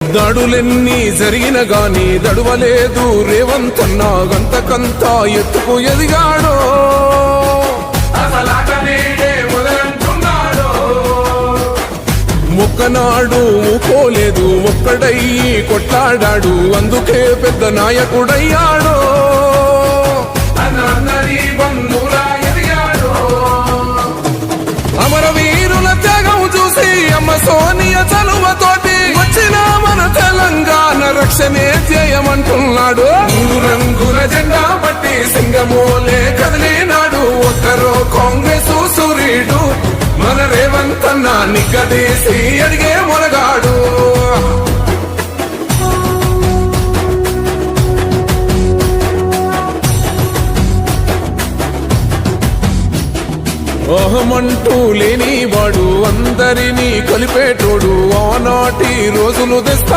దాడులెన్ని జరిగిన గాని దడువలేదు రేవంతన్న గంతకంతా ఎత్తుకు ఎదిగాడో ఒక్కనాడు ఊకోలేదు ఒక్కడయ్యి కొట్లాడాడు అందుకే పెద్ద నాయకుడయ్యాడో అమరవీరుల త్యాగం చూసి అమ్మ సోనియ చలువతోటి వచ్చిన మన తెలంగాణ రక్షణే చేయమంటున్నాడు రంగుల జెండా పట్టి సింగమోలే కదిలినాడు ఒక్కరో కాంగ్రెస్ సూర్యుడు మన రేవంతన్న నిగ్గదీసి అడిగే మొనగాడు అహమంటూ లేనివాడు అందరినీ కలిపేటోడు ఆనాటి రోజులు తెస్తా